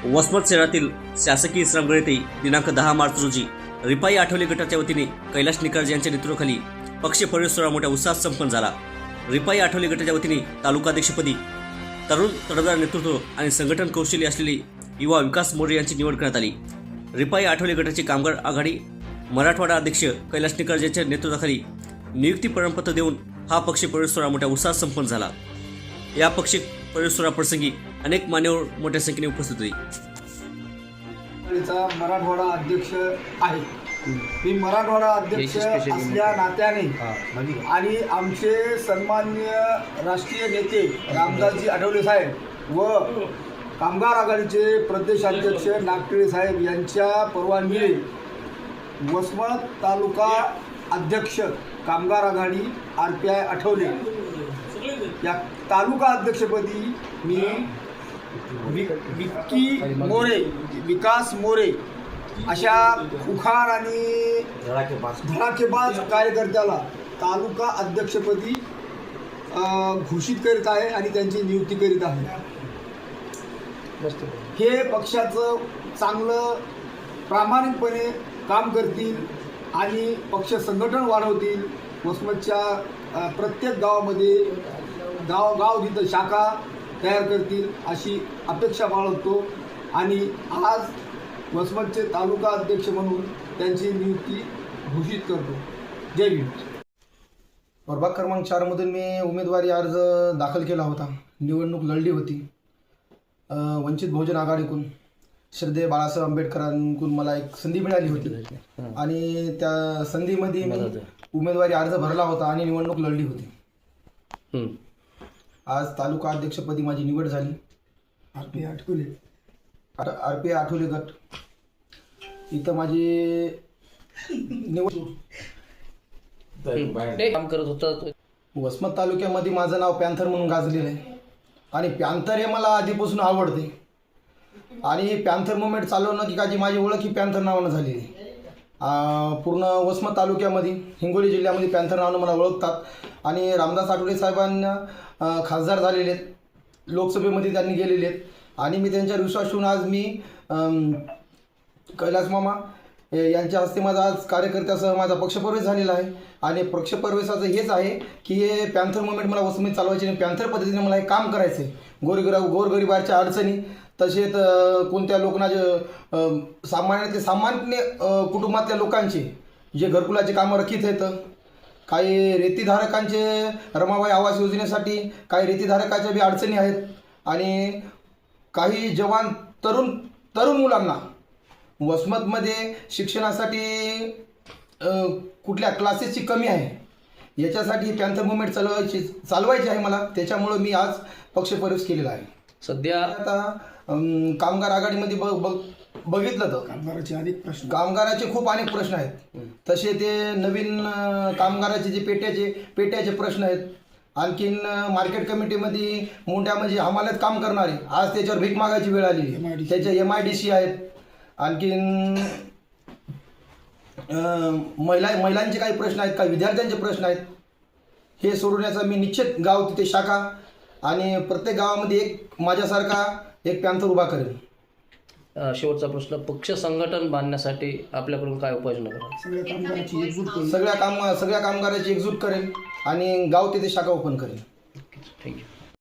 वसमत शहरातील शासकीय श्रमगळ येथे दिनांक 10 मार्च रोजी रिपाई आठवले गटाच्या वतीने कैलास निकाळजे यांच्या नेतृत्वाखाली पक्ष प्रवेश सोहळा मोठ्या उत्साहात संपन्न झाला। रिपाई आठवले गटाच्या वतीने तालुकाध्यक्षपदी तरुण तडफदार नेतृत्व आणि संघटन कौशल्य असलेले युवा विकास मोरे यांची निवड करण्यात आली। रिपाई आठवले गटाचे कामगार आघाडी मराठवाडा अध्यक्ष कैलास निकाळजे यांच्या नेतृत्वाखाली नियुक्ती प्रमाणपत्र देऊन हा पक्ष प्रवेश सोहळा मोठ्या उत्साहात संपन्न झाला। या पक्ष प्रवेश सोहळा प्रसंगी अनेक मान्यवर मोठ्या संख्येने उपस्थित होते। मराठवाडा अध्यक्ष आहे। मी मराठवाडा अध्यक्ष असल्या नात्याने आणि आमचे सन्माननीय राष्ट्रीय नेते रामदासजी आठवले साहेब व कामगार आघाडीचे प्रदेशाध्यक्ष नागटिळे साहेब यांच्या परवानगीने वसमत तालुका अध्यक्ष कामगार आघाडी RPI आठवले या तालुका अध्यक्षपदी मी विकास मोरे अशा खुखार आणि धडाकेबाज कार्यकर्त्याला तालुका अध्यक्षपदी घोषित करीत आहे आणि त्यांची नियुक्ती करीत आहे। हे पक्षाचं चांगलं प्रामाणिकपणे काम करतील आणि पक्ष संघटन वाढवतील। वसमतच्या प्रत्येक गावामध्ये गाव तिथं शाखा तयार करतील अशी अपेक्षा बाळगतो आणि आज वसमतचे तालुका अध्यक्ष म्हणून त्यांची नियुक्ती घोषित करतो। जय भीम। प्रभाग क्रमांक 4 मधून मी उमेदवारी अर्ज दाखल केला होता। निवडणूक लढली होती। वंचित बहुजन आघाडीकडून श्रद्धेय बाळासाहेब आंबेडकरांकडून मला एक संधी मिळाली होती आणि त्या संधीमध्ये मी उमेदवारी अर्ज भरला होता आणि निवडणूक लढली होती। आज तालुका अध्यक्षपदी माझी निवड झाली। RPI आठवले गट इथं माझी निवड काम करत होता। वसमत तालुक्यामध्ये माझं नाव पॅन्थर म्हणून गाजलेलं आहे आणि पॅन्थर हे मला आधीपासून आवडते आणि पॅन्थर मुवमेंट चालवणं की काही माझी ओळख ही पॅन्थर नावानं झालेली आहे। पूर्ण वसमत तालुक्यामध्ये हिंगोली जिल्ह्यामध्ये पॅन्थर नावानं मला ओळखतात आणि रामदास आठवले साहेबांना खासदार झालेले आहेत, लोकसभेमध्ये त्यांनी गेलेले आहेत आणि मी त्यांच्यावर विश्वास ठेवून आज मी कैलास मामा यांच्या हस्ते माझा आज कार्यकर्त्यासह माझा पक्षप्रवेश झालेला आहे आणि पक्षप्रवेशाचं हेच आहे की हे पॅन्थर मुवमेंट मला वसमत चालवायची आणि पॅन्थर पद्धतीने मला हे काम करायचं आहे। गोरगरिबाच्या अडचणी तसेच कोणत्या लोकांना सामान्य कुटुंबातल्या लोकांचे जे घरकुलाचे कामं रखित आहेत, काही रेतीधारकांचे रमाबाई आवास योजनेसाठी काही रेतीधारकाच्या बी अडचणी आहेत आणि काही जवान तरुण मुलांना वसमतमध्ये शिक्षणासाठी कुठल्या क्लासेसची कमी आहे याच्यासाठी पॅन्थर मुवमेंट चालवायची आहे मला। त्याच्यामुळं मी आज पक्षप्रवेश केलेला आहे। सध्या आता कामगार आघाडीमध्ये बघितलं तर कामगाराचे खूप अनेक प्रश्न आहेत। तसे ते नवीन कामगाराचे जे पेट्याचे प्रश्न आहेत। आणखीन मार्केट कमिटीमध्ये मोठ्या म्हणजे हमालत काम करणारे आज त्याच्यावर भीक मागायची वेळ आलेली, त्याच्या MIDC आहेत। आणखीन महिलांचे काही प्रश्न आहेत, काही विद्यार्थ्यांचे प्रश्न आहेत। हे सोडवण्याचा मी निश्चित गाव तिथे शाखा आणि प्रत्येक गावामध्ये एक माझ्यासारखा एक पॅन्थर उभा करेल। शेवटचा प्रश्न, पक्ष संघटन बांधण्यासाठी आपल्याकडून काय उपाययोजना कराल? सगळ्या कामगाराची एकजूट करेल आणि गाव तिथे शाखा ओपन करेल। थँक्यू।